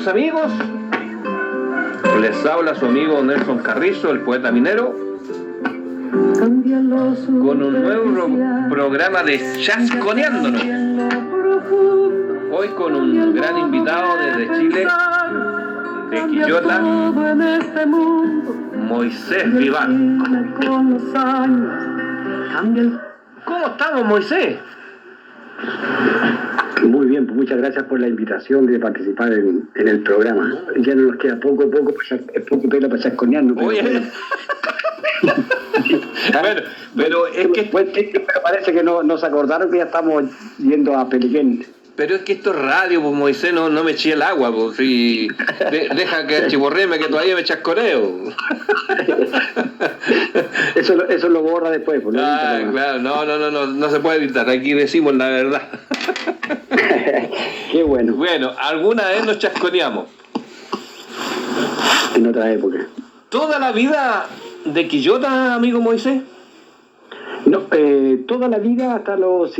queridos amigos, les habla su amigo Nelson Carrizo, el poeta minero, con un nuevo programa de Chasconeándonos. Hoy con un gran invitado desde Chile, de Quillota, Moisés Viván. ¿Cómo estamos, Moisés? Muy bien, pues muchas gracias por la invitación de participar en el programa. Ya no nos queda poco pelo para chasconearnos. Oye. Bueno, pero es que... Pero parece que no se acordaron que ya estamos yendo a Peliquén. Pero es que esto es radio, pues Moisés, no me eché el agua, pues si deja que chiborreme que todavía me chasconeo. Eso lo borra después, pues. Claro, no se puede evitar, aquí decimos la verdad. Qué bueno. Bueno, alguna vez nos chasconeamos. En otra época. ¿Toda la vida de Quillota, amigo Moisés? No, toda la vida hasta los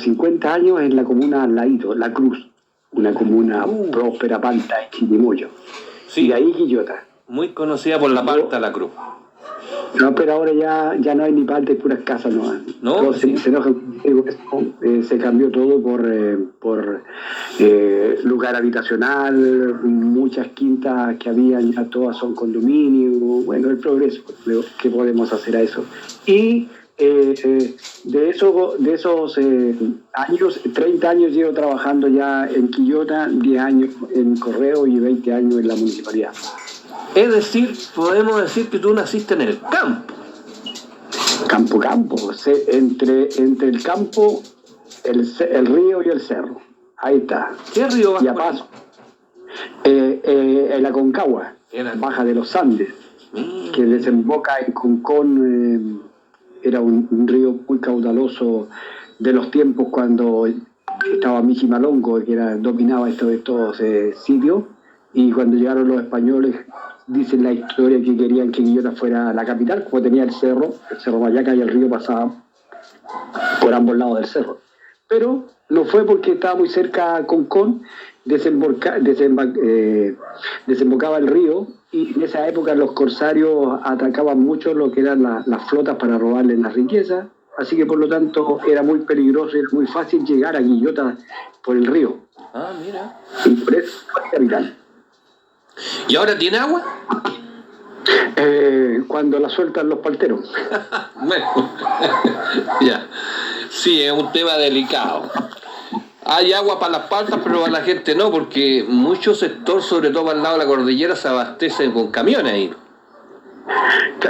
50 años en la comuna al ladito, La Cruz, una comuna próspera, palta y Chirimoyo. Sí. Y de ahí Quillota. Muy conocida por la palta, La Cruz. No, pero ahora ya no hay ni palta, hay puras casas nomás. ¿No? Se enoja, se cambió todo por lugar habitacional, muchas quintas que había ya todas son condominios. Bueno, el progreso, ¿qué podemos hacer a eso? Y de esos años, 30 años llevo trabajando ya en Quillota, 10 años en Correo y 20 años en la municipalidad. Es decir, podemos decir que tú naciste en el campo. Campo, entre el campo, el río y el cerro. Ahí está. ¿Qué río vas? Y a paso. El Aconcagua, baja de los Andes, que desemboca en Concón. Era un río muy caudaloso de los tiempos cuando estaba Michi Malongo, que dominaba estos sitios, y cuando llegaron los españoles, dicen la historia que querían que Quillota fuera la capital, como tenía el cerro Mayaca, y el río pasaba por ambos lados del cerro. Pero no fue porque estaba muy cerca Concón, desembocaba el río, y en esa época los corsarios atacaban mucho lo que eran las flotas para robarles las riquezas, así que por lo tanto era muy peligroso y era muy fácil llegar a Quillota por el río. Ah, mira. Y por eso fue la capital. ¿Y ahora tiene agua? Cuando la sueltan los palteros. Bueno, ya. Sí, es un tema delicado. Hay agua para las paltas, pero para la gente no, porque mucho sector, sobre todo para el lado de la cordillera, se abastece con camiones ahí.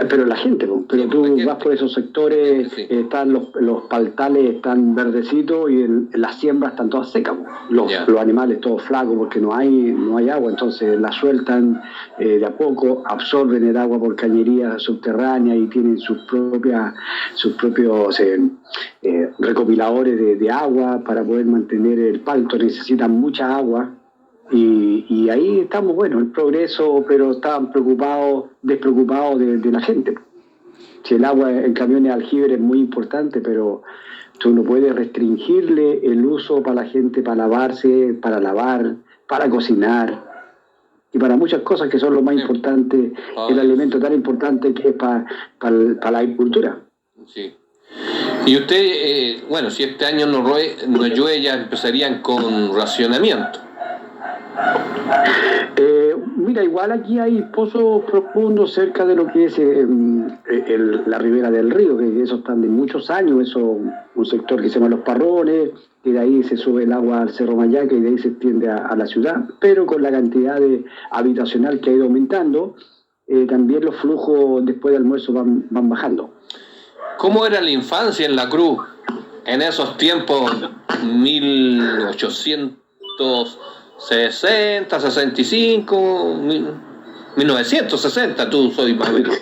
Pero la gente, pero sí, tú vas por esos sectores, sí. Están los paltales están verdecitos y las siembras están todas secas, los animales todos flacos porque no hay agua, entonces la sueltan de a poco, absorben el agua por cañerías subterráneas y tienen sus propios recopiladores de agua para poder mantener el palto, necesitan mucha agua. Y ahí estamos, bueno, el progreso, pero estaban despreocupados de la gente. Si el agua en camiones aljibe es muy importante, pero tú no puedes restringirle el uso para la gente, para lavarse, para lavar, para cocinar y para muchas cosas que son lo más importante, el alimento tan importante que es para la agricultura. Sí. Y usted, bueno, si este año no llueve, ya empezarían con racionamiento. Mira, igual aquí hay pozos profundos cerca de lo que es la ribera del río, que esos están de muchos años, un sector que se llama Los Parrones, y de ahí se sube el agua al Cerro Mayaca y de ahí se extiende a la ciudad, pero con la cantidad habitacional que ha ido aumentando, también los flujos después de almuerzo van bajando. ¿Cómo era la infancia en La Cruz en esos tiempos 1860, 65, 1960, tú soy más o menos?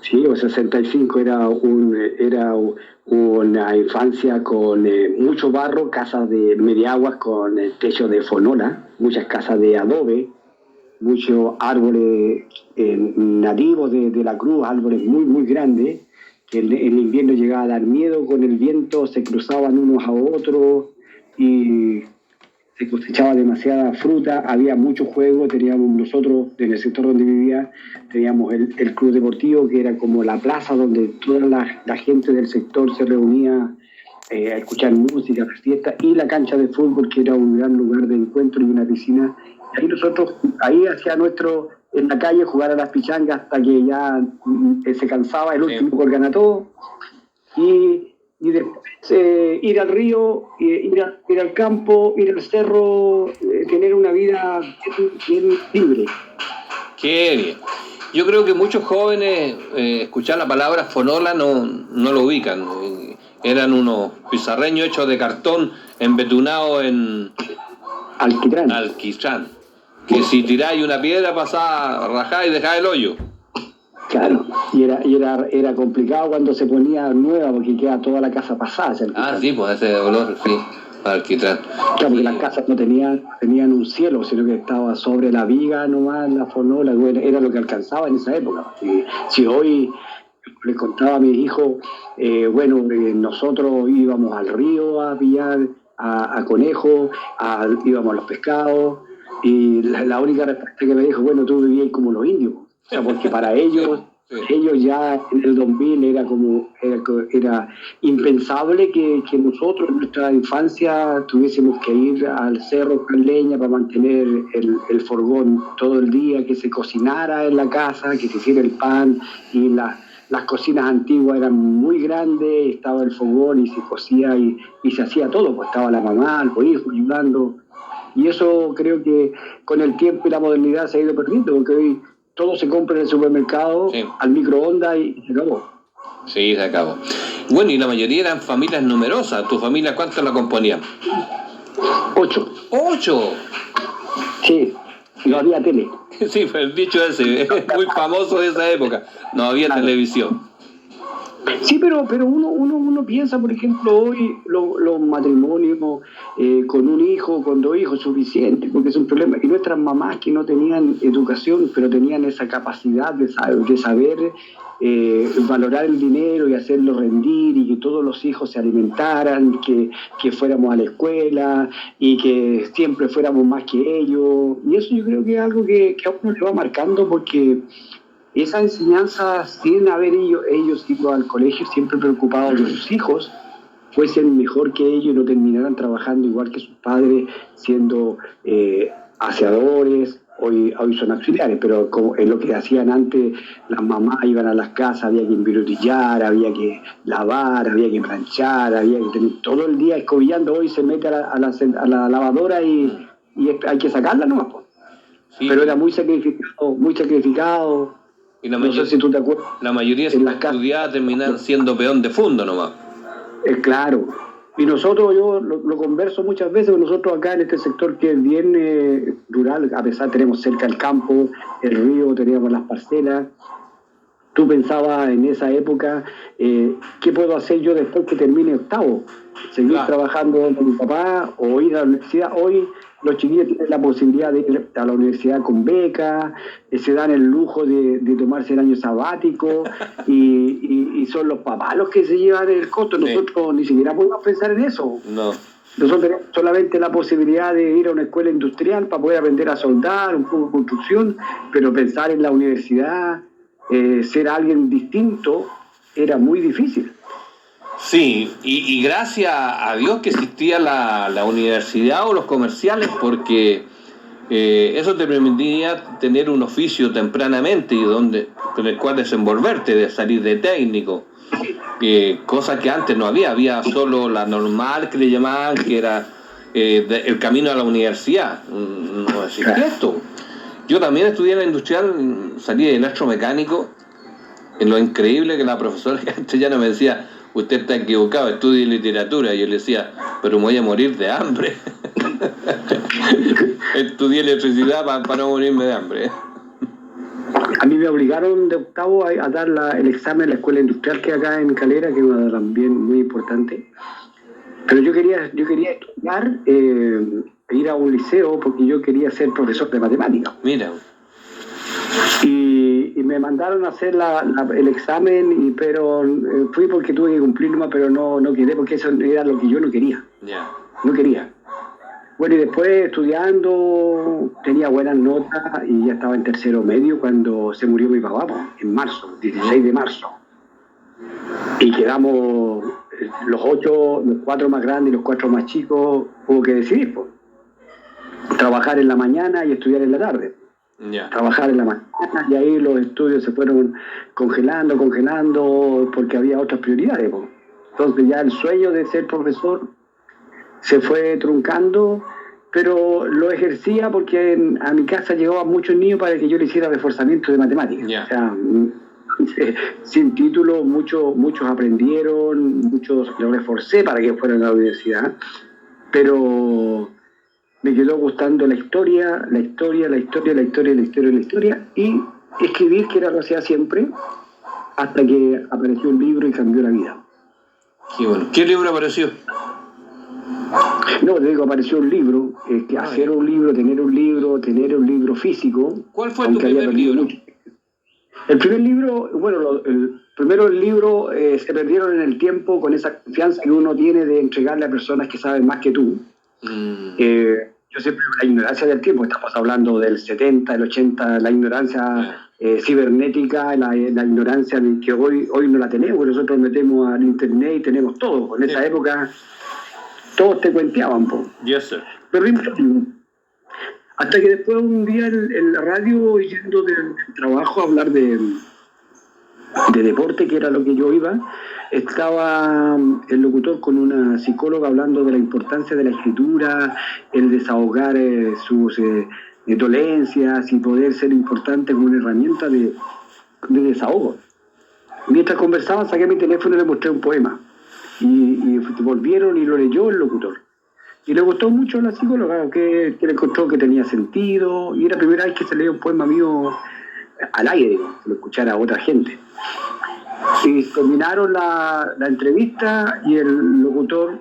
Sí, el 65 era una infancia con mucho barro, casas de mediaguas con techo de fonola, muchas casas de adobe, muchos árboles nativos de La Cruz, árboles muy, muy grandes, que en el invierno llegaba a dar miedo, con el viento se cruzaban unos a otros y se cosechaba demasiada fruta, había mucho juego, teníamos nosotros, en el sector donde vivía, teníamos el club deportivo, que era como la plaza donde toda la gente del sector se reunía a escuchar música, fiestas, y la cancha de fútbol, que era un gran lugar de encuentro, y una piscina. Ahí nosotros, ahí hacía en la calle jugar a las pichangas hasta que ya se cansaba el último que ganaba todo. Y después ir al río, ir al campo, ir al cerro, tener una vida bien libre. Qué bien. Yo creo que muchos jóvenes escuchar la palabra fonola no lo ubican. Eran unos pizarreños hechos de cartón embetunados en alquitrán. Que si tiráis una piedra pasaba, rajáis y dejáis el hoyo. Claro, y era complicado cuando se ponía nueva porque queda toda la casa pasada. Sí, pues ese olor, sí, alquitrán. Claro, porque las casas no tenían un cielo, sino que estaba sobre la viga nomás, la fonola, era lo que alcanzaba en esa época. Si hoy les contaba a mis hijos, nosotros íbamos al río a pillar a conejos, íbamos a los pescados, y la única respuesta que me dijo, bueno, tú vivías como los indios. O sea, porque para ellos ya en el 2000 era impensable que nosotros en nuestra infancia tuviésemos que ir al cerro con leña para mantener el fogón todo el día, que se cocinara en la casa, que se hiciera el pan, y las cocinas antiguas eran muy grandes, estaba el fogón y se cocía y se hacía todo, pues estaba la mamá, los hijos ayudando, y eso creo que con el tiempo y la modernidad se ha ido perdiendo, porque hoy todo se compra en el supermercado, al microondas, y se acabó. Sí, se acabó. Bueno, y la mayoría eran familias numerosas. ¿Tu familia cuántas la componían? 8. ¿8? Sí, no había tele. Sí, fue el dicho ese, es muy famoso de esa época. No había televisión. Sí, pero uno piensa, por ejemplo, hoy los matrimonios con un hijo, con 2 hijos, suficiente, porque es un problema. Y nuestras mamás que no tenían educación, pero tenían esa capacidad de saber valorar el dinero y hacerlo rendir, y que todos los hijos se alimentaran, que fuéramos a la escuela y que siempre fuéramos más que ellos. Y eso yo creo que es algo que a uno le va marcando, porque esa enseñanza, sin haber ellos ido al colegio, siempre preocupados de que sus hijos fuesen mejor que ellos y no terminaran trabajando igual que sus padres, siendo aseadores. Hoy son auxiliares, pero como es lo que hacían antes, las mamás iban a las casas, había que embirutillar, había que lavar, había que planchar, había que tener todo el día escobillando. Hoy se mete a la lavadora y hay que sacarla nomás. Sí. Pero era muy sacrificado. Y no sé si tú te acuerdas. La mayoría de las estudiadas terminan siendo peón de fondo nomás. Claro. Y nosotros, yo lo converso muchas veces, nosotros acá en este sector que es bien rural, a pesar tenemos cerca el campo, el río, teníamos las parcelas. Tú pensabas en esa época, ¿qué puedo hacer yo después que termine octavo? ¿Seguir trabajando con mi papá o ir a la universidad? Hoy los chiquillos tienen la posibilidad de ir a la universidad con beca, se dan el lujo de tomarse el año sabático, y son los papás los que se llevan el costo. Nosotros ni siquiera podemos pensar en eso. No. Nosotros tenemos solamente la posibilidad de ir a una escuela industrial para poder aprender a soldar, un poco de construcción, pero pensar en la universidad, ser alguien distinto, era muy difícil. Sí, y gracias a Dios que existía la universidad o los comerciales, porque eso te permitía tener un oficio tempranamente y con el cual desenvolverte, de salir de técnico, cosa que antes no había solo la normal que le llamaban, que era el camino a la universidad. No existía esto. Yo también estudié en la industrial, salí de electromecánico, en lo increíble que la profesora castellana me decía: usted está equivocado, estudie literatura. Y yo le decía: pero me voy a morir de hambre. Estudié electricidad para no morirme de hambre. A mí me obligaron de octavo a dar el examen en la escuela industrial que hay acá en Calera, que es una también muy importante. Pero yo quería estudiar, ir a un liceo, porque yo quería ser profesor de matemáticas. Mira. Y me mandaron a hacer el examen, pero fui porque tuve que cumplir nomás, pero no quedé, porque eso era lo que yo no quería. Yeah. No quería. Bueno, y después estudiando, tenía buenas notas y ya estaba en tercero medio cuando se murió mi papá, po, en marzo, 16 de marzo. Y quedamos los 4 más grandes y los 4 más chicos, hubo que decidir, po. Trabajar en la mañana y estudiar en la tarde. Ya. Trabajar en la mañana y ahí los estudios se fueron congelando, porque había otras prioridades, po. Entonces ya el sueño de ser profesor se fue truncando, pero lo ejercía porque a mi casa llegaban muchos niños para que yo le hiciera reforzamiento de matemáticas. Yeah. O sea, sin título, muchos aprendieron, muchos lo reforcé para que fueran a la universidad, pero me quedó gustando la historia, y escribir, que era lo que hacía siempre, hasta que apareció un libro y cambió la vida. Qué bueno. ¿Qué libro apareció? No, te digo, apareció un libro, que hacer un libro, tener un libro físico. ¿Cuál fue tu primer libro? Mucho. El primer libro, bueno, el libro se perdieron en el tiempo con esa confianza que uno tiene de entregarle a personas que saben más que tú. Yo siempre, la ignorancia del tiempo, estamos hablando del 70, el 80, la ignorancia cibernética, la ignorancia de que hoy no la tenemos, nosotros metemos al internet y tenemos todo. En esa época todos te cuenteaban, po. Yes, sir. Pero hasta que después un día en la radio, yendo del trabajo a hablar de deporte, que era lo que yo iba, estaba el locutor con una psicóloga hablando de la importancia de la escritura, el desahogar sus dolencias y poder ser importante como una herramienta de desahogo. Mientras conversaban, saqué mi teléfono y le mostré un poema. Y volvieron y lo leyó el locutor. Y le gustó mucho a la psicóloga, que le encontró que tenía sentido, y era la primera vez que se leía un poema mío al aire, que lo escuchara a otra gente. Y terminaron la entrevista y el locutor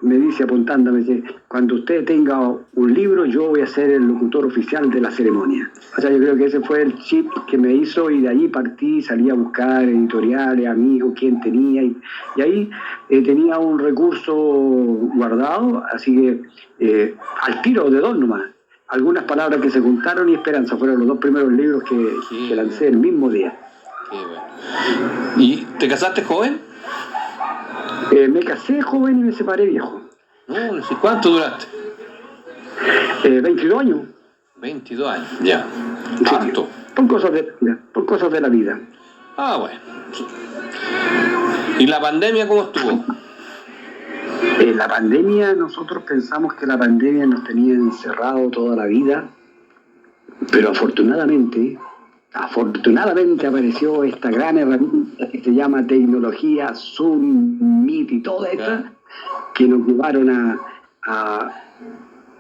me dice, apuntando, me dice, cuando usted tenga un libro, yo voy a ser el locutor oficial de la ceremonia. O sea, yo creo que ese fue el chip que me hizo, y de ahí partí, salí a buscar editoriales, amigos, quién tenía, y ahí tenía un recurso guardado, así que al tiro de dos nomás. Algunas palabras que se juntaron y Esperanza fueron los 2 primeros libros que lancé el mismo día. Qué bueno. ¿Y te casaste joven? Me casé joven y me separé viejo. No sé cuánto duraste. 22 años. 22 años, ya. Tanto. Por cosas de la vida. Ah, bueno. ¿Y la pandemia cómo estuvo? La pandemia, nosotros pensamos que la pandemia nos tenía encerrado toda la vida, pero afortunadamente apareció esta gran herramienta que se llama tecnología, Zoom, Meet y toda esta, que nos llevaron a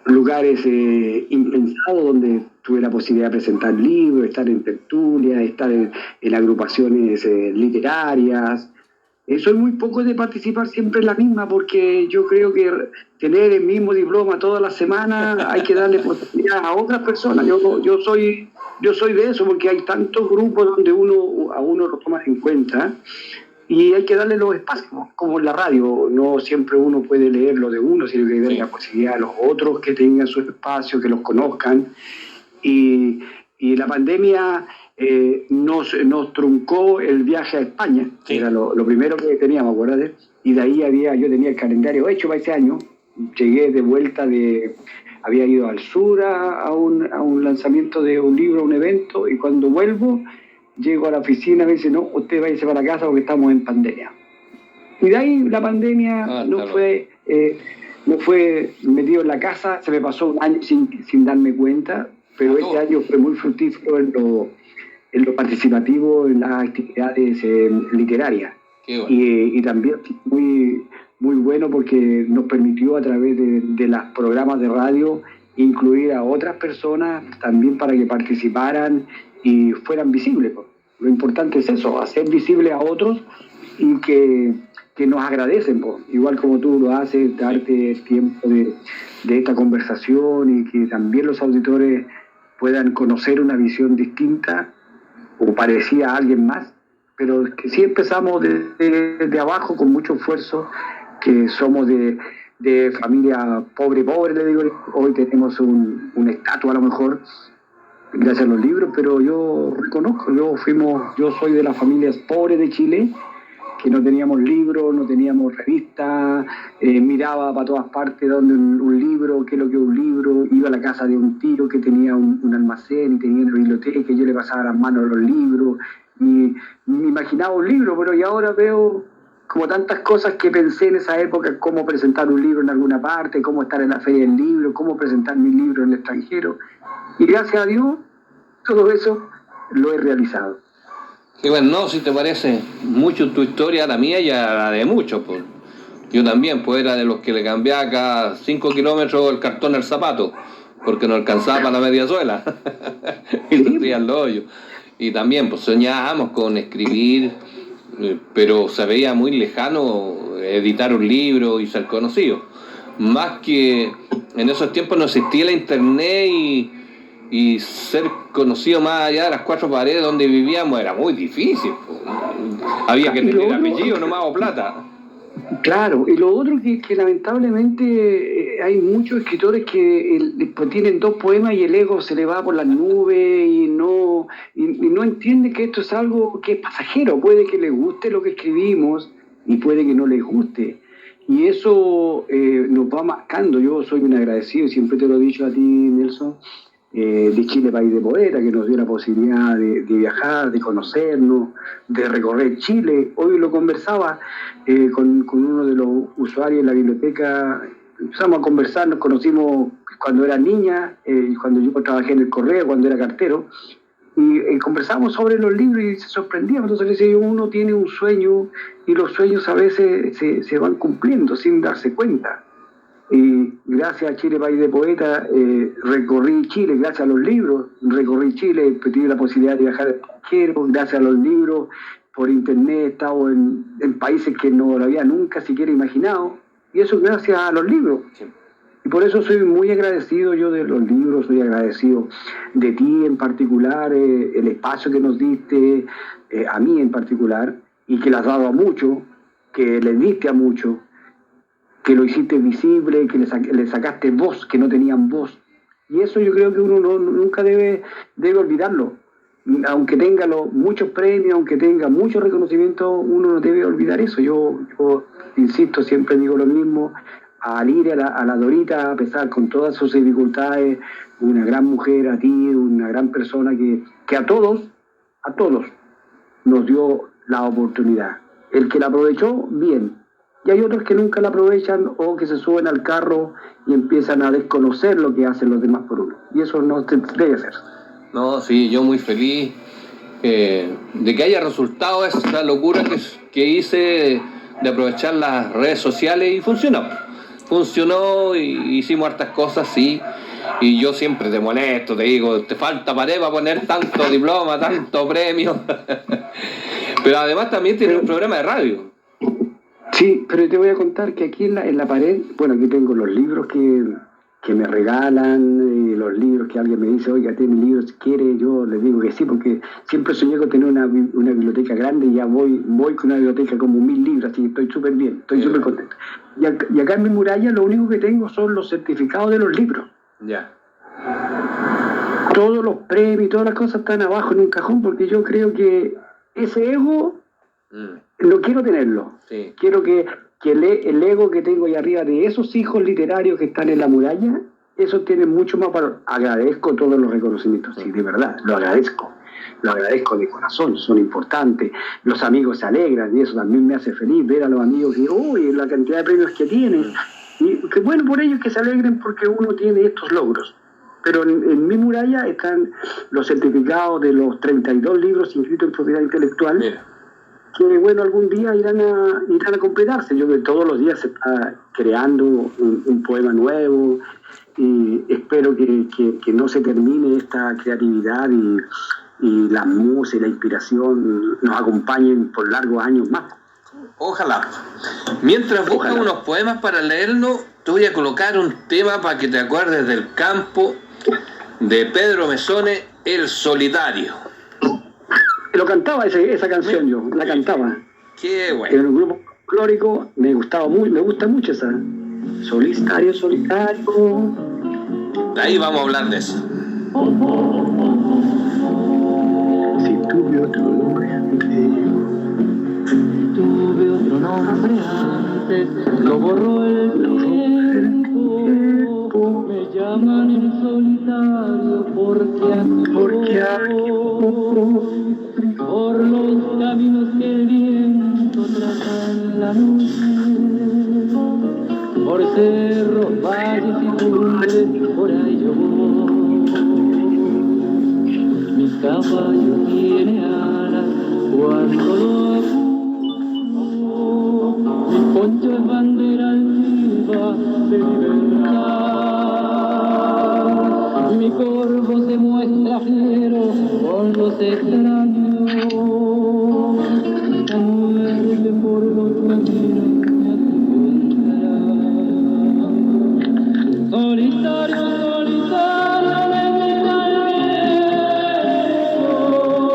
lugares impensados, donde tuve la posibilidad de presentar libros, estar en tertulias, estar en agrupaciones literarias. Soy muy poco de participar siempre en la misma, porque yo creo que tener el mismo diploma todas las semanas hay que darle posibilidad a otras personas. Yo soy de eso, porque hay tantos grupos donde a uno lo toma en cuenta y hay que darle los espacios, como en la radio. No siempre uno puede leer lo de uno, sino que hay que darle la posibilidad a los otros que tengan su espacio, que los conozcan. Y la pandemia nos truncó el viaje a España, que era lo primero que teníamos, acuérdate, y de ahí yo tenía el calendario hecho para ese año. Llegué de vuelta había ido al sur a un lanzamiento de un libro, a un evento, y cuando vuelvo, llego a la oficina y me dice, no, usted váyase para la casa porque estamos en pandemia. Y de ahí la pandemia no fue metido en la casa, se me pasó un año sin darme cuenta, pero este año fue muy fructífero en lo participativo, en las actividades literarias. Y también muy, muy bueno porque nos permitió, a través de los programas de radio, incluir a otras personas también para que participaran y fueran visibles. Lo importante es eso, hacer visible a otros y que nos agradecen, igual como tú lo haces, darte el tiempo de esta conversación, y que también los auditores puedan conocer una visión distinta o parecida a alguien más, pero que sí empezamos de abajo con mucho esfuerzo, que somos de de familia pobre, le digo, hoy tenemos una estatua a lo mejor, gracias a los libros, pero yo reconozco, yo soy de las familias pobres de Chile, que no teníamos libros, no teníamos revistas, miraba para todas partes donde un libro, qué es lo que es un libro, iba a la casa de un tío que tenía un almacén y tenía una biblioteca, y yo le pasaba las manos a los libros, y me imaginaba un libro, pero y ahora veo como tantas cosas que pensé en esa época, cómo presentar un libro en alguna parte, cómo estar en la feria del libro, cómo presentar mi libro en el extranjero, y gracias a Dios, todo eso lo he realizado. Y bueno, no, si te parece mucho tu historia a la mía y a la de muchos, pues. Yo también, pues era de los que le cambiaba cada 5 kilómetros el cartón al zapato, porque no alcanzaba para la media suela. Y se hacían los hoyos. Y también, pues soñábamos con escribir, pero se veía muy lejano editar un libro y ser conocido. Más que en esos tiempos no existía la internet y ser conocido más allá de las 4 paredes donde vivíamos era muy difícil. Había que tener apellido nomás o plata. Claro, y lo otro que lamentablemente hay muchos escritores que pues tienen 2 poemas y el ego se le va por las nubes y no entiende que esto es algo que es pasajero. Puede que les guste lo que escribimos y puede que no les guste. Y eso nos va marcando. Yo soy un agradecido, siempre te lo he dicho a ti, Nelson, de Chile País de Poeta, que nos dio la posibilidad de viajar, de conocernos, de recorrer Chile. Hoy lo conversaba con uno de los usuarios en la biblioteca, empezamos a conversar, nos conocimos cuando era niña, cuando yo trabajé en el correo, cuando era cartero, y conversamos sobre los libros y se sorprendíamos. Entonces le decía, uno tiene un sueño y los sueños a veces se van cumpliendo sin darse cuenta. Y gracias a Chile País de Poeta recorrí Chile, gracias a los libros, recorrí Chile, tuve la posibilidad de viajar al extranjero, gracias a los libros, por internet he estado en países que no lo había nunca siquiera imaginado, y eso gracias a los libros. Sí. Y por eso soy muy agradecido yo de los libros, soy agradecido de ti en particular, el espacio que nos diste, a mí en particular, y que le has dado a muchos, que les diste a muchos, que lo hiciste visible, que le sacaste voz, que no tenían voz. Y eso yo creo que uno nunca debe olvidarlo. Aunque tenga muchos premios, aunque tenga mucho reconocimiento, uno no debe olvidar eso. Yo insisto, siempre digo lo mismo, a Liria, a la Dorita, a pesar con todas sus dificultades, una gran mujer, a ti, una gran persona que a todos nos dio la oportunidad. El que la aprovechó, bien. Y hay otros que nunca la aprovechan o que se suben al carro y empiezan a desconocer lo que hacen los demás por uno. Y eso no debe ser. No, sí, yo muy feliz de que haya resultado esa locura que hice de aprovechar las redes sociales y funcionó. Funcionó y hicimos hartas cosas, sí. Y yo siempre te molesto, te digo, te falta pared para poner tanto diploma, tanto premio. Pero además también tiene un programa de radio. Sí, pero te voy a contar que aquí en la pared, bueno, aquí tengo los libros que me regalan, los libros que alguien me dice, oiga, ¿tiene libros si quiere? Yo les digo que sí, porque siempre soñé con tener una biblioteca grande y ya voy con una biblioteca como 1000 libros, así que estoy súper bien, estoy súper contento. Y acá en mi muralla lo único que tengo son los certificados de los libros. Ya. Todos los premios, todas las cosas están abajo en un cajón, porque yo creo que ese ego no quiero tenerlo. Sí. Quiero que el ego que tengo ahí arriba de esos hijos literarios que están en la muralla, eso tiene mucho más valor. Agradezco todos los reconocimientos, sí, de verdad, lo agradezco de corazón, son importantes. Los amigos se alegran y eso también me hace feliz, ver a los amigos que, uy, la cantidad de premios que tienen. Y que bueno por ellos que se alegren porque uno tiene estos logros. Pero en mi muralla están los certificados de los 32 libros inscritos en propiedad intelectual. Mira. Que bueno, algún día irán a completarse. Yo creo que todos los días se está creando un poema nuevo y espero que no se termine esta creatividad y la musa y la inspiración nos acompañen por largos años más. Ojalá. Mientras buscas unos poemas para leerlos, te voy a colocar un tema para que te acuerdes del campo de Pedro Mesones, El Solitario. Lo cantaba esa canción yo, la cantaba. Qué bueno. En un grupo folclórico me gusta mucho esa. Solitario, solitario. Ahí vamos a hablar de eso. Si tuve otro nombre antes, lo borró el tiempo, me llaman en solitario porque por los caminos que el viento trata en la noche, por cerros, valles y cumbres, por ahí yo voy. Mi caballo tiene alas cuando lo apuro, mi poncho es bandera altiva de libertad, mi corvo se muestra fiero con los extraños, la muerte por los caminos me encontrará. Solitario, solitario de mi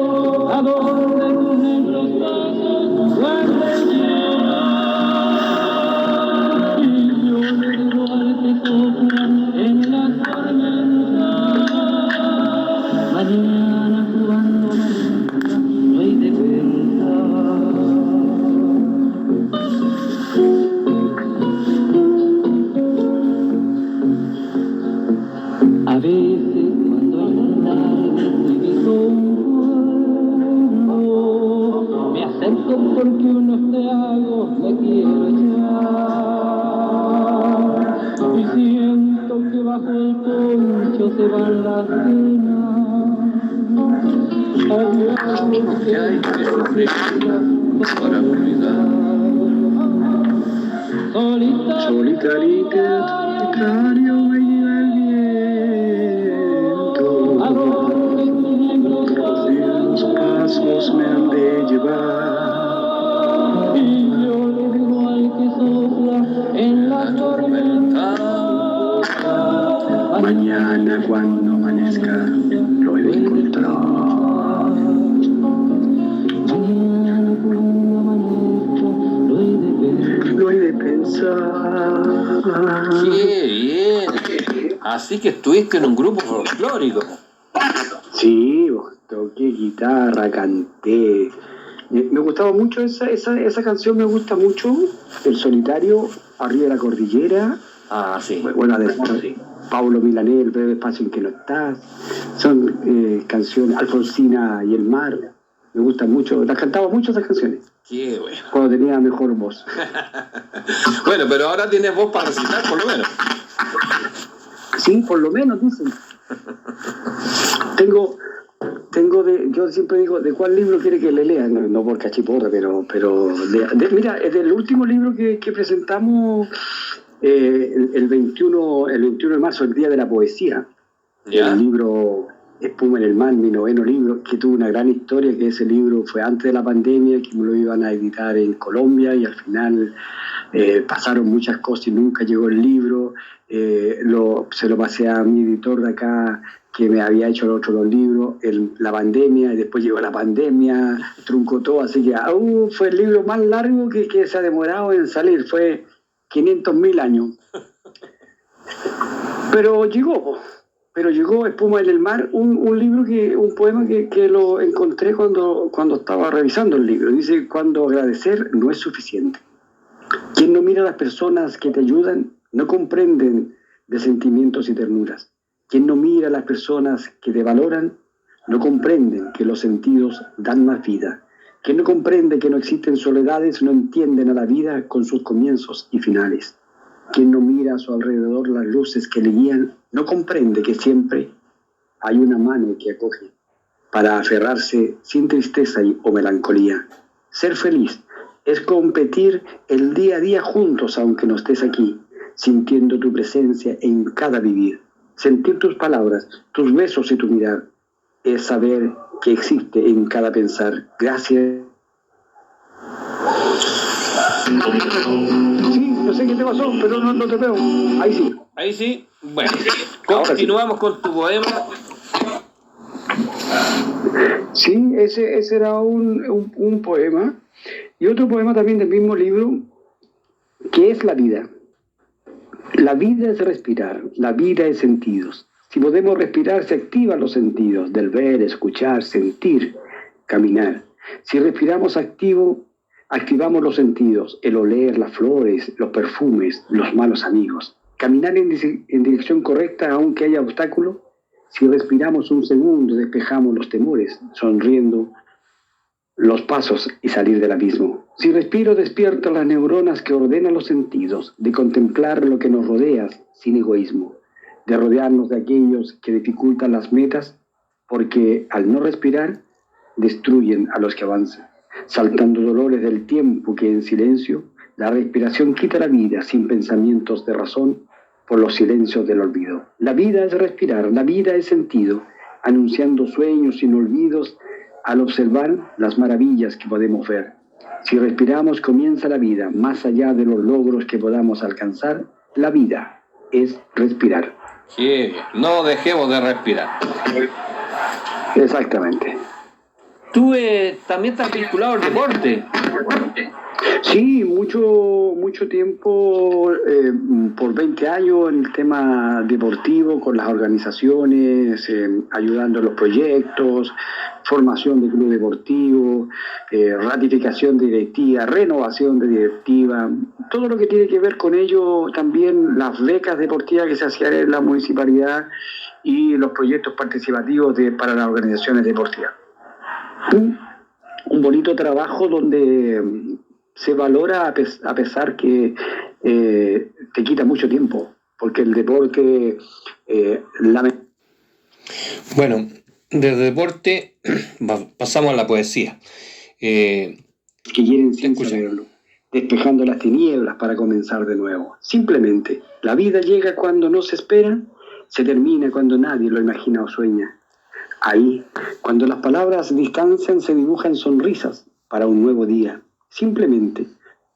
viento, a donde tus negros pasos guarden llevar, y yo le digo al que sopla en la tormenta, mañana cuando amanezca no hay de cuenta. A veces cuando al andar muy visto me acerco porque unos tragos me quiero echar y siento que bajo el poncho se van las penas. Que hay que sufrir para olvidar. solitario, solitario me lleva el viento. Si los pasos me han de llevar. Y yo le digo al que sopla en la tormenta, Mañana cuando amanezca lo he de encontrar. mañana cuando amanezca lo he de ver. Lo he de pensar. ¡Qué bien! Así que estuviste en un grupo folclórico. Sí, toqué guitarra, canté. Me gustaba mucho esa canción, me gusta mucho. El solitario, arriba de la cordillera. Ah, sí. Bueno, de Pablo Milanés, El breve espacio en que no estás. Son canciones, Alfonsina y el mar. Me gustan mucho, las cantaba mucho esas canciones. Qué bueno. Cuando tenía mejor voz. Bueno, pero ahora tienes voz para recitar, por lo menos. Sí, por lo menos, dicen. Tengo yo siempre digo, ¿de cuál libro quiere que le lea? No por cachiporra, pero mira, es del último libro que presentamos el 21 de marzo, el Día de la Poesía. ¿Ya? El libro Espuma en el Mar, mi noveno libro, que tuvo una gran historia, que ese libro fue antes de la pandemia, que me lo iban a editar en Colombia y al final pasaron muchas cosas y nunca llegó el libro. Se lo pasé a mi editor de acá, que me había hecho los otros dos libros, la pandemia, y después llegó la pandemia, truncó todo, así que fue el libro más largo que se ha demorado en salir, fue 500.000 años. Pero llegó Espuma en el Mar, un libro, un poema que lo encontré cuando estaba revisando el libro. Dice, cuando agradecer no es suficiente. Quien no mira a las personas que te ayudan, no comprenden de sentimientos y ternuras. Quien no mira a las personas que te valoran, no comprenden que los sentidos dan más vida. Quien no comprende que no existen soledades, no entienden a la vida con sus comienzos y finales. Quien no mira a su alrededor las luces que le guían, no comprende que siempre hay una mano que acoge para aferrarse sin tristeza o melancolía. Ser feliz es competir el día a día juntos, aunque no estés aquí, sintiendo tu presencia en cada vivir. Sentir tus palabras, tus besos y tu mirar. Es saber que existe en cada pensar. Gracias. Sí, no sé qué te pasó, pero no te veo. Ahí sí. Ahí sí. Bueno, continuamos con tu poema. Sí, ese era un poema. Y otro poema también del mismo libro, que es la vida. La vida es respirar, la vida es sentidos. Si podemos respirar, se activan los sentidos del ver, escuchar, sentir, caminar. Si respiramos activo, activamos los sentidos, el oler, las flores, los perfumes, los malos amigos. Caminar en dirección correcta aunque haya obstáculos. Si respiramos un segundo, despejamos los temores, sonriendo los pasos y salir del abismo. Si respiro, despierto las neuronas que ordenan los sentidos, de contemplar lo que nos rodea sin egoísmo, de rodearnos de aquellos que dificultan las metas, porque al no respirar, destruyen a los que avanzan. Saltando dolores del tiempo que en silencio, la respiración quita la vida sin pensamientos de razón por los silencios del olvido. La vida es respirar, la vida es sentido, anunciando sueños sin olvidos al observar las maravillas que podemos ver. Si respiramos, comienza la vida, más allá de los logros que podamos alcanzar, la vida es respirar. Qué bien. No dejemos de respirar. Exactamente. Tú también estás vinculado al deporte. Sí, mucho tiempo, por 20 años en el tema deportivo, con las organizaciones, ayudando en los proyectos, formación de club deportivo, ratificación de directiva, renovación de directiva, todo lo que tiene que ver con ello, también las becas deportivas que se hacían en la municipalidad y los proyectos participativos para las organizaciones deportivas. Un bonito trabajo donde se valora a pesar que te quita mucho tiempo, porque el deporte Bueno, de deporte pasamos a la poesía. Que quieren siempre saberlo, despejando las tinieblas para comenzar de nuevo. Simplemente, la vida llega cuando no se espera, se termina cuando nadie lo imagina o sueña. Ahí, cuando las palabras distancian, se dibujan sonrisas para un nuevo día. Simplemente,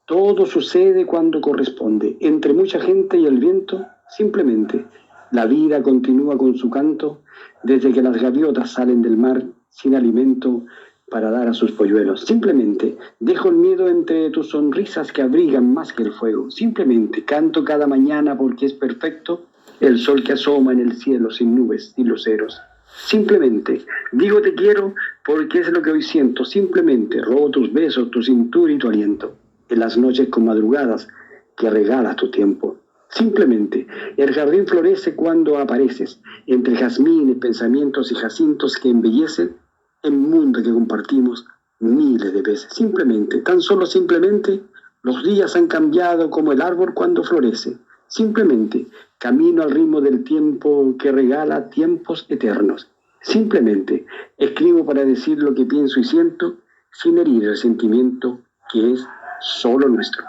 todo sucede cuando corresponde. Entre mucha gente y el viento, simplemente, la vida continúa con su canto desde que las gaviotas salen del mar sin alimento para dar a sus polluelos. Simplemente, dejo el miedo entre tus sonrisas que abrigan más que el fuego. Simplemente, canto cada mañana porque es perfecto el sol que asoma en el cielo sin nubes y luceros. Simplemente, digo te quiero porque es lo que hoy siento. Simplemente, robo tus besos, tu cintura y tu aliento en las noches con madrugadas que regalas tu tiempo. Simplemente, el jardín florece cuando apareces, entre jazmines, pensamientos y jacintos que embellecen el mundo que compartimos miles de veces. Simplemente, tan solo simplemente, los días han cambiado como el árbol cuando florece. Simplemente, camino al ritmo del tiempo que regala tiempos eternos. Simplemente, escribo para decir lo que pienso y siento, sin herir el sentimiento que es solo nuestro.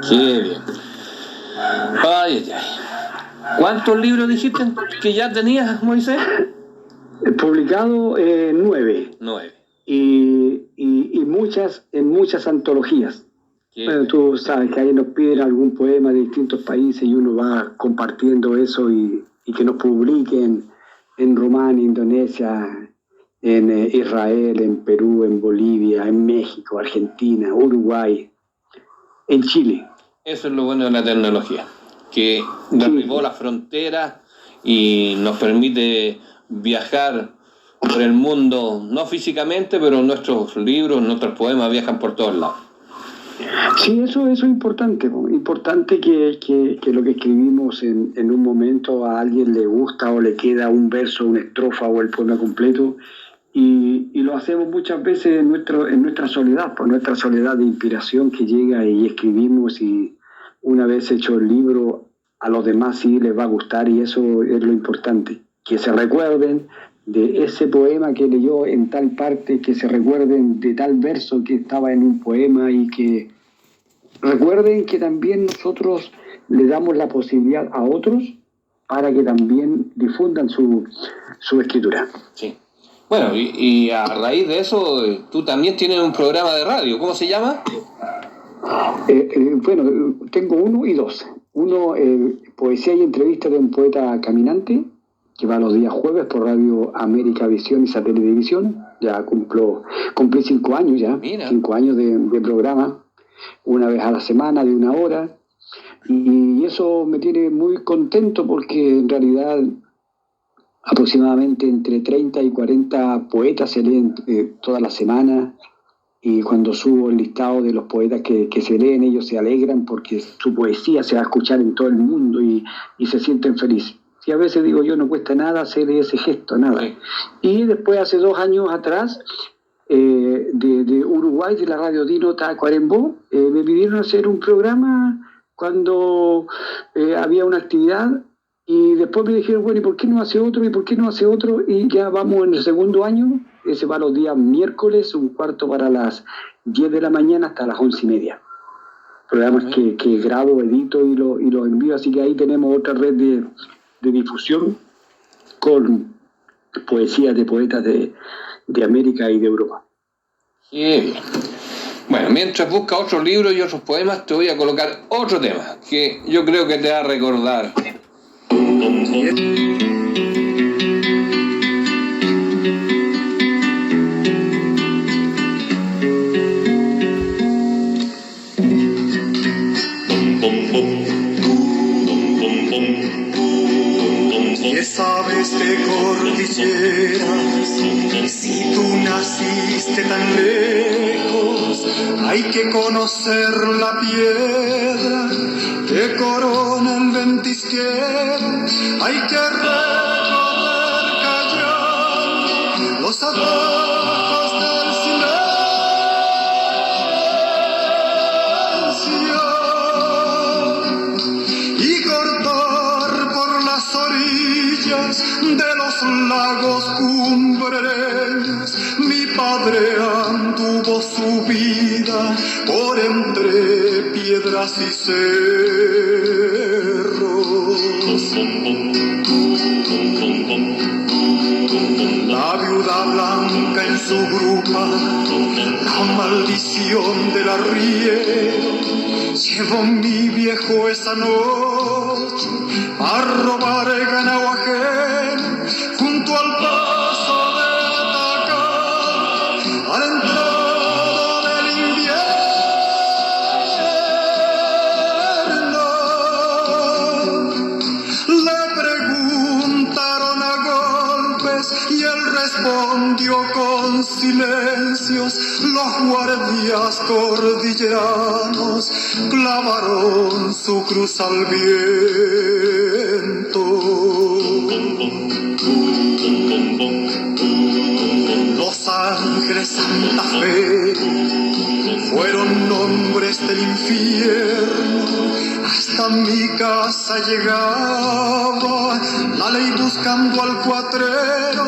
Qué bien. Ay, ay, ay. ¿Cuántos libros dijiste que ya tenías, Moisés? Publicado 9. 9. Y muchas antologías. Bueno, tú sabes que ahí nos piden algún poema de distintos países y uno va compartiendo eso y que nos publiquen en Rumania, Indonesia, en Israel, en Perú, en Bolivia, en México, Argentina, Uruguay, en Chile. Eso es lo bueno de la tecnología, que derribó las fronteras y nos permite viajar por el mundo, no físicamente, pero nuestros libros, nuestros poemas viajan por todos lados. Sí, eso es importante, importante que lo que escribimos en un momento a alguien le gusta o le queda un verso, una estrofa o el poema completo y lo hacemos muchas veces en nuestra soledad, por nuestra soledad de inspiración que llega y escribimos y una vez hecho el libro a los demás sí les va a gustar y eso es lo importante, que se recuerden de ese poema que leyó en tal parte, que se recuerden de tal verso que estaba en un poema y que recuerden que también nosotros le damos la posibilidad a otros para que también difundan su escritura. Sí. Bueno, y a raíz de eso, tú también tienes un programa de radio, ¿cómo se llama? Bueno, tengo 1 y 2. Uno, poesía y entrevista de un poeta caminante, que va los días jueves por Radio América Visión y Satélite Visión. Ya cumplí 5 años ya. Mira. 5 años de programa, una vez a la semana de 1 hora. Y eso me tiene muy contento porque en realidad aproximadamente entre 30 y 40 poetas se leen todas las semanas, y cuando subo el listado de los poetas que se leen, ellos se alegran porque su poesía se va a escuchar en todo el mundo y se sienten felices. Y a veces digo yo, no cuesta nada hacer ese gesto, nada. Sí. Y después, hace 2 años atrás, de Uruguay, de la radio Dino Tacuarembó, me pidieron hacer un programa cuando había una actividad, y después me dijeron, bueno, ¿y por qué no hace otro? ¿Y por qué no hace otro? Y ya vamos en el segundo año. Ese va los días miércoles, 1/4 para las 10 de la mañana hasta las 11:30. Programas que grabo, edito y lo envío, así que ahí tenemos otra red de difusión con poesías de poetas de América y de Europa. Bien. Bueno, mientras busca otros libros y otros poemas, te voy a colocar otro tema que yo creo que te va a recordar. Si sabes de cordilleras, si tú naciste tan lejos, hay que conocer la piedra que corona el ventisquero, hay que recorrer callando los atajos del silencio y cortar por las orillas de los lagos cumbreños. Mi padre anduvo su vida por entre piedras y cerros. La viuda blanca en su grupa, la maldición del arriero, llevó mi viejo esa noche a robar el ganado ajeno junto al paso de Atacama, a la entrada del invierno. Le preguntaron a golpes y él respondió con silencios. Los guardias cordilleranos clavaron su cruz al viento. Los Ángeles, Santa Fe fueron nombres del infierno. Hasta mi casa llegaba la ley buscando al cuatrero.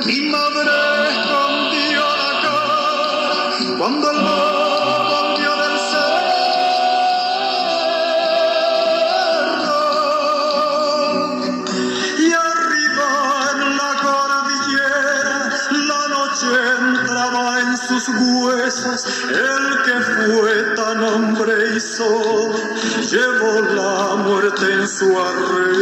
Mi madre escondió la cara cuando el lobo dio del cerro. Y arriba en la cordillera la noche entraba en sus huesos. El que fue tan hombre y sol llevó la muerte en su arreo.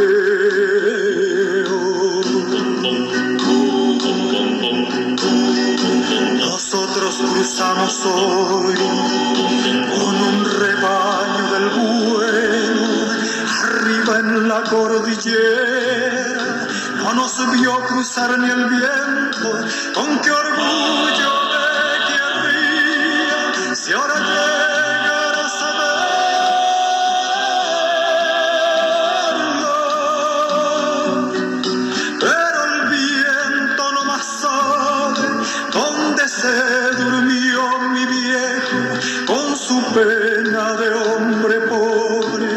Nosotros cruzamos hoy con un rebaño del bueno, arriba en la cordillera. No nos vio cruzar ni el viento. Con qué orgullo me querría si ahora llegara a saberlo. Pero el viento no más sabe dónde se durmió mi viejo con su pena de hombre pobre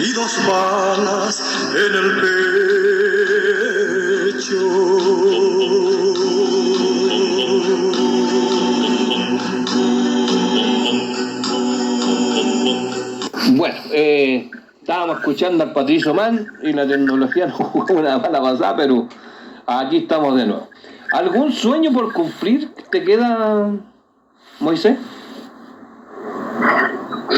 y 2 balas en el pecho. Bueno, estábamos escuchando al Patricio Mann y la tecnología nos jugó una mala pasada, pero aquí estamos de nuevo. ¿Algún sueño por cumplir te queda, Moisés?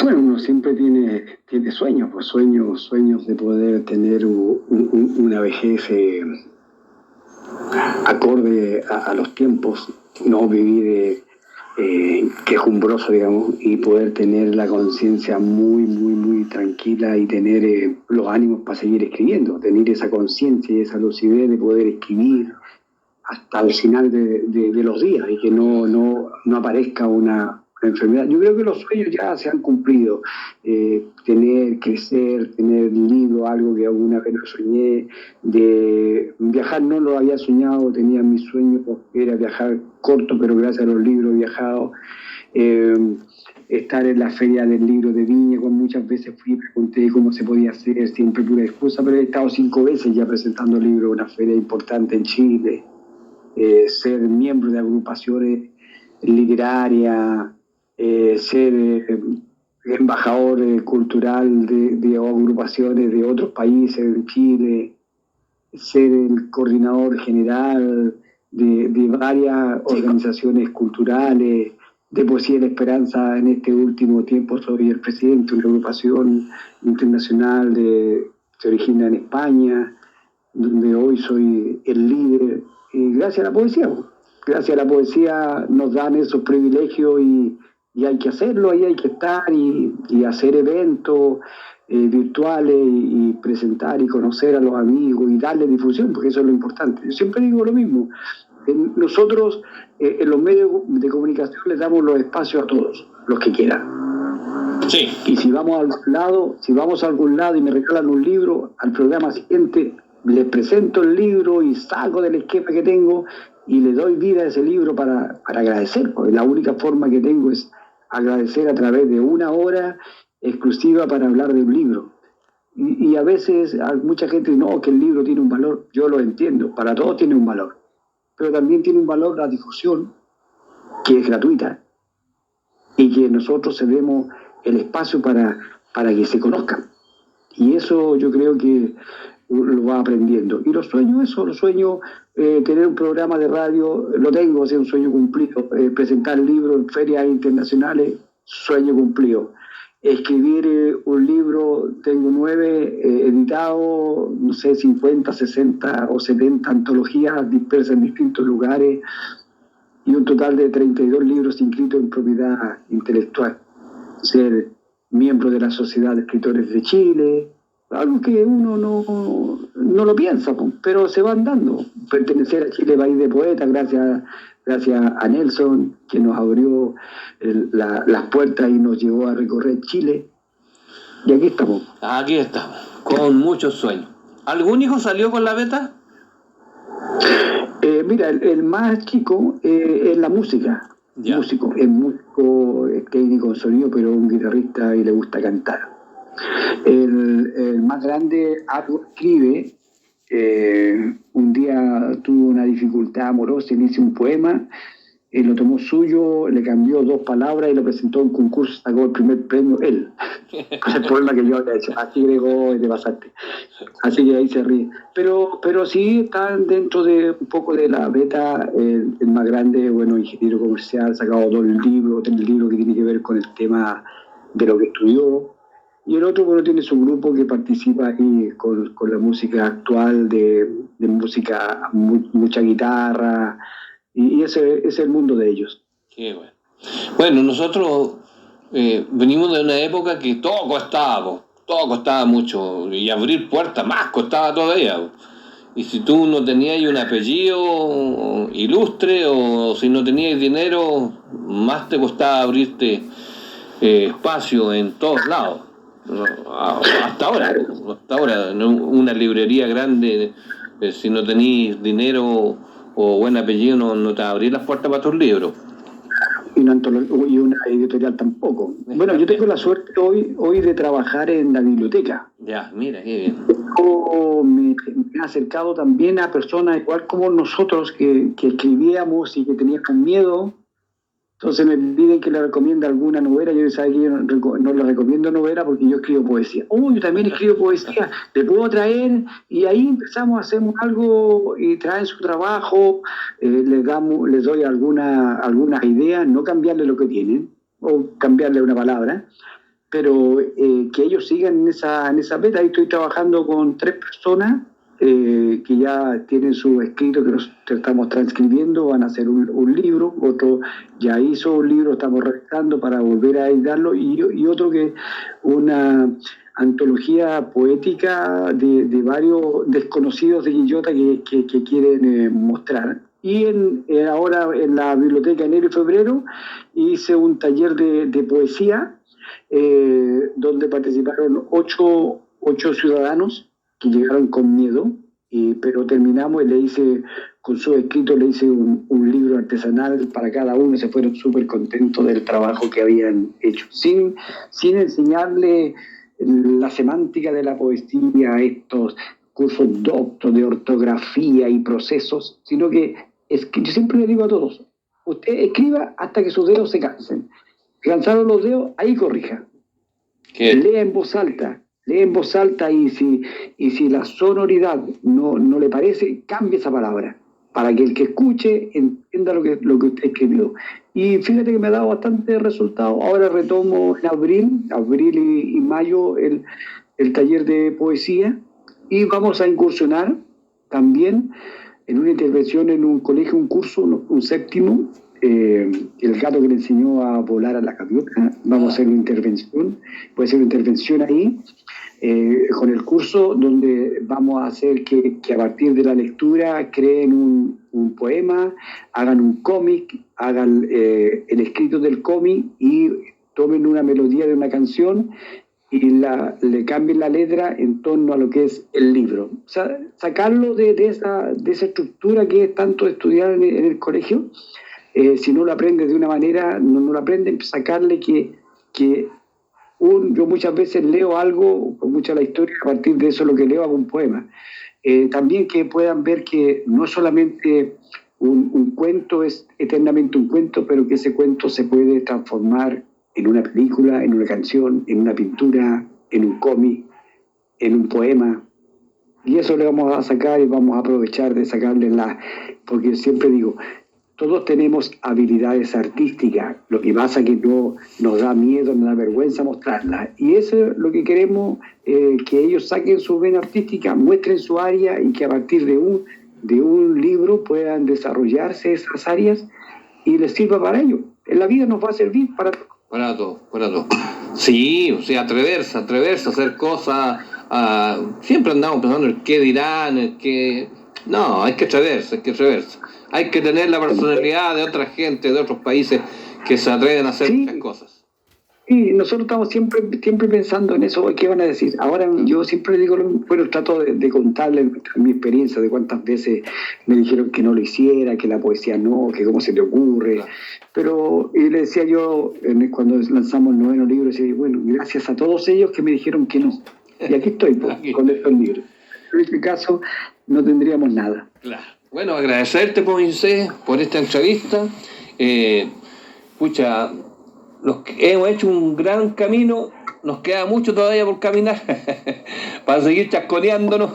Bueno, uno siempre tiene sueños, pues sueños de poder tener una vejez acorde a los tiempos, no vivir quejumbroso, digamos, y poder tener la conciencia muy, muy, muy tranquila y tener los ánimos para seguir escribiendo, tener esa conciencia y esa lucidez de poder escribir hasta el final de los días y que no aparezca una enfermedad. Yo creo que los sueños ya se han cumplido. Crecer, tener libro, algo que alguna vez no soñé. De viajar no lo había soñado, tenía mi sueño, era viajar corto, pero gracias a los libros he viajado. Estar en la feria del libro de Viña, cuando muchas veces fui y pregunté cómo se podía hacer, siempre pura excusa, pero he estado 5 veces ya presentando libros en una feria importante en Chile. Ser miembro de agrupaciones literarias, ser embajador cultural de agrupaciones de otros países en Chile, ser el coordinador general de varias organizaciones culturales, de Poesía y la Esperanza. En este último tiempo soy el presidente de una agrupación internacional que se origina en España, donde hoy soy el líder. Y gracias a la poesía, gracias a la poesía nos dan esos privilegios y hay que hacerlo, ahí hay que estar y hacer eventos virtuales y presentar y conocer a los amigos y darle difusión, porque eso es lo importante. Yo siempre digo lo mismo, nosotros en los medios de comunicación les damos los espacios a todos, los que quieran. Sí. Y si vamos a algún lado y me regalan un libro, al programa siguiente les presento el libro y saco del esquema que tengo y le doy vida a ese libro para agradecer, porque la única forma que tengo es agradecer a través de una hora exclusiva para hablar de un libro. Y a veces mucha gente dice, no, que el libro tiene un valor. Yo lo entiendo, para todos tiene un valor, pero también tiene un valor la difusión, que es gratuita, y que nosotros cedemos el espacio para que se conozcan. Y eso yo creo que lo va aprendiendo. Y los sueños, tener un programa de radio, lo tengo, es un sueño cumplido. Presentar libros en ferias internacionales, sueño cumplido. Escribir un libro, tengo 9 editados, no sé, 50, 60 o 70 antologías dispersas en distintos lugares y un total de 32 libros inscritos en propiedad intelectual. Ser miembro de la Sociedad de Escritores de Chile, algo que uno no lo piensa, pero se van dando. Pertenecer a Chile, país de poetas, gracias a Nelson, que nos abrió las puertas y nos llevó a recorrer Chile. Y aquí estamos. Aquí estamos, con muchos sueños. ¿Algún hijo salió con la beta? Mira, el más chico es la música. Ya. Es músico, es técnico en sonido, pero es un guitarrista y le gusta cantar. El más grande, algo escribe. Un día tuvo una dificultad amorosa y le hice un poema, lo tomó suyo, le cambió 2 palabras y lo presentó en un concurso, sacó el primer premio él. Es el poema que yo había hecho. Así Gregó, te pasaste. Así que ahí se ríe. Pero sí están dentro de un poco de la beta. El más grande, bueno, ingeniero comercial, sacado 2 libros, 3 libros que tiene que ver con el tema de lo que estudió. Y el otro, bueno, tiene su grupo que participa ahí con la música actual, de música, mucha guitarra, y ese es el mundo de ellos. Qué bueno. Bueno, nosotros venimos de una época que todo costaba mucho, y abrir puertas más costaba todavía. Y si tú no tenías un apellido ilustre o si no tenías dinero, más te costaba abrirte espacio en todos lados. Hasta ahora, una librería grande, si no tenías dinero o buen apellido, no te abrí las puertas para tus libros. Y una editorial tampoco. Bueno, yo tengo la suerte hoy de trabajar en la biblioteca. Ya, mira, qué bien. Me he acercado también a personas igual como nosotros que escribíamos y que teníamos miedo. Entonces me piden que le recomiende alguna novela. Yo sabía que yo no le recomiendo novela porque yo escribo poesía. Yo también escribo poesía. Le puedo traer, y ahí hacemos algo y traen su trabajo. Les doy algunas ideas, no cambiarle lo que tienen o cambiarle una palabra, pero que ellos sigan en esa beta. Ahí estoy trabajando con 3 personas que ya tienen su escrito que nos estamos transcribiendo, van a hacer un libro, otro ya hizo un libro, estamos revisando para volver a editarlo, y otro que una antología poética de varios desconocidos de Quillota que quieren mostrar. Y ahora en la biblioteca enero y febrero hice un taller de poesía donde participaron ocho ciudadanos que llegaron con miedo, pero terminamos y le hice, con su escrito, le hice un libro artesanal para cada uno. Se fueron súper contentos del trabajo que habían hecho, sin enseñarle la semántica de la poesía, estos cursos doctos de ortografía y procesos, sino que yo siempre le digo a todos, usted escriba hasta que sus dedos se cansen. Cansaron los dedos, ahí corrija. ¿Qué? Lea en voz alta, y si la sonoridad no le parece, cambie esa palabra, para que el que escuche entienda lo que usted escribió. Y fíjate que me ha dado bastante resultado. Ahora retomo en abril y mayo el taller de poesía, y vamos a incursionar también en una intervención en un colegio, un curso, un séptimo, el gato que le enseñó a volar a la gaviota. Vamos a hacer una intervención, puede ser una intervención ahí, con el curso, donde vamos a hacer que a partir de la lectura creen un poema, hagan un cómic, hagan el escrito del cómic y tomen una melodía de una canción y le cambien la letra en torno a lo que es el libro. O sea, sacarlo de esa estructura que es tanto estudiar en el colegio. Si no lo aprendes de una manera, no lo aprenden, sacarle que yo muchas veces leo algo, con mucha la historia, a partir de eso lo que leo hago un poema. También que puedan ver que no solamente un cuento es eternamente un cuento, pero que ese cuento se puede transformar en una película, en una canción, en una pintura, en un cómic, en un poema. Y eso le vamos a sacar y vamos a aprovechar de sacarle porque siempre digo, todos tenemos habilidades artísticas, lo que pasa es que no nos da miedo, nos da vergüenza mostrarlas. Y eso es lo que queremos, que ellos saquen su vena artística, muestren su área y que a partir de un libro puedan desarrollarse esas áreas y les sirva para ello. En la vida nos va a servir para todo. Para todo. Sí, o sea, atreverse a hacer cosas. Siempre andamos pensando en qué dirán, en qué... No, hay que atreverse. Hay que tener la personalidad de otra gente, de otros países que se atreven a hacer muchas cosas. Sí, nosotros estamos siempre pensando en eso, ¿qué van a decir? Ahora yo siempre digo, trato de contarles mi experiencia, de cuántas veces me dijeron que no lo hiciera, que la poesía no, que cómo se te ocurre. Claro. Pero, y le decía yo, cuando lanzamos el 9º libro, decía, bueno, gracias a todos ellos que me dijeron que no. Y aquí estoy, con estos libros. En este caso, no tendríamos nada. Claro. Bueno, agradecerte, Moisés, por esta entrevista. Hemos hecho un gran camino, nos queda mucho todavía por caminar para seguir chasconeándonos.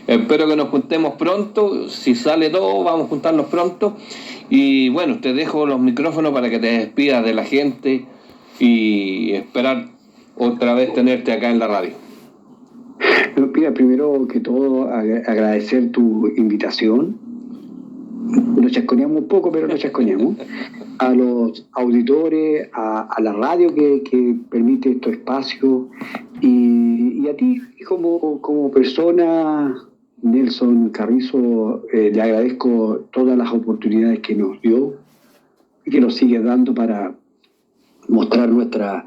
Espero que nos juntemos pronto. Si sale todo, vamos a juntarnos pronto. Y bueno, te dejo los micrófonos para que te despidas de la gente y esperar otra vez tenerte acá en la radio. Mira, primero que todo agradecer tu invitación. Nos chasconeamos un poco, pero nos chasconeamos. A los auditores, a la radio que permite estos espacios, y a ti como persona, Nelson Carrizo, le agradezco todas las oportunidades que nos dio y que nos sigue dando para mostrar nuestras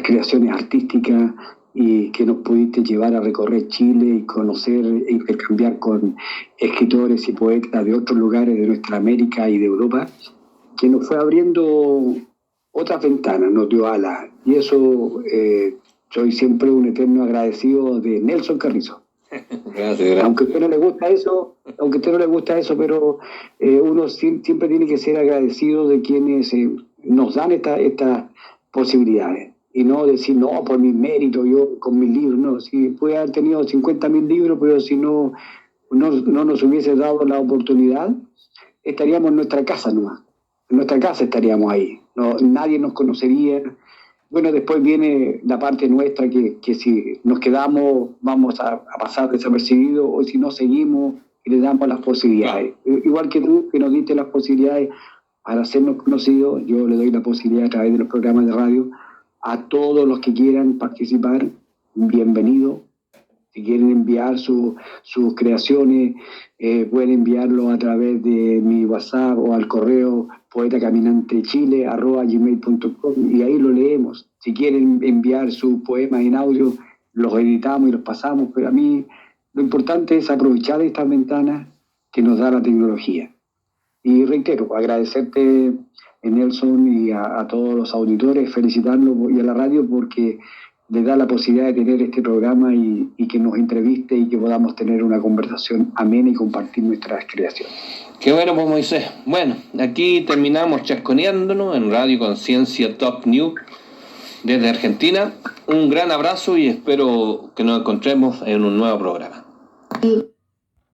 creaciones artísticas, y que nos pudiste llevar a recorrer Chile y conocer e intercambiar con escritores y poetas de otros lugares de nuestra América y de Europa, que nos fue abriendo otras ventanas, nos dio alas. Y eso soy siempre un eterno agradecido de Nelson Carrizo. Gracias. Aunque a usted no le gusta eso, pero uno siempre tiene que ser agradecido de quienes nos dan estas posibilidades. Y no decir, no, por mis méritos, yo con mis libros, no. Si puede haber tenido 50.000 libros, pero si no nos hubiese dado la oportunidad, estaríamos en nuestra casa nomás. En nuestra casa estaríamos ahí. No, nadie nos conocería, bueno, después viene la parte nuestra que si nos quedamos vamos a pasar desapercibidos, o si no seguimos y le damos las posibilidades. Igual que tú, que nos diste las posibilidades para hacernos conocidos, yo le doy la posibilidad a través de los programas de radio a todos los que quieran participar, bienvenido. Si quieren enviar sus creaciones, pueden enviarlo a través de mi WhatsApp o al correo poetacaminantechile@gmail.com y ahí lo leemos. Si quieren enviar sus poemas en audio, los editamos y los pasamos, pero a mí lo importante es aprovechar estas ventanas que nos da la tecnología. Y reitero, agradecerte, Nelson, y a todos los auditores, felicitarlos y a la radio porque le da la posibilidad de tener este programa y que nos entreviste y que podamos tener una conversación amena y compartir nuestras creaciones. Qué bueno, pues Moisés. Bueno, aquí terminamos chasconeándonos en Radio Conciencia Top News desde Argentina. Un gran abrazo y espero que nos encontremos en un nuevo programa.